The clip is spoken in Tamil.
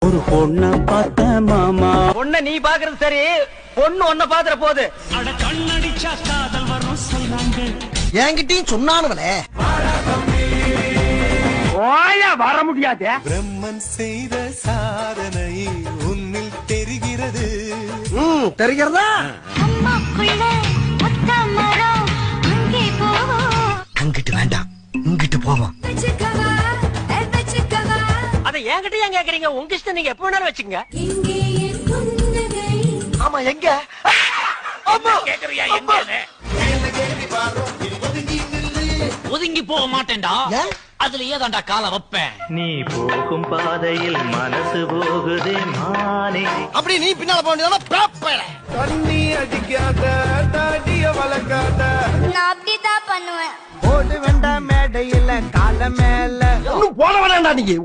ஒரு பொண்ண பார்த்த மாமா. பொண்ண நீ பாக்குறது சரி, பொண்ணு ஒன்ன பாத்துற போது. அட கண்ணடிச்சா காதல் வரும் சொன்னாங்க. என்கிட்டயும் சொன்னானுவலே. ஓயா வர முடியாது. பிரம்மன் செய்த சாதனை உன்னில் தெரிகிறது. தெரிகிறதா? அங்கிட்டு வேண்டாம், இங்கிட்டு போவோம். அத என்கிட்ட ஏன் கேக்குறீங்க? உங்க இஷ்டம், நீங்க எப்ப வேணாலும் வச்சுங்க. ஆமா, எங்க கேக்குறியா எங்கன்னு? ஒதுங்கி போக மாட்டேன்டா. அதுல ஏதாண்டா கால வைப்பேன். நீ போகும் பாதையில் மனசு போகுதே மானே. அப்படி நீ பின்னால போனா தண்ணி அடிக்காத தாடிய வளர்க்காத. நான் அப்படிதான் பண்ணுவேன். ஓடு வேண்டாம் மேடையில கால மேல. இன்னும் போட வேண்டாம்டா நீங்க.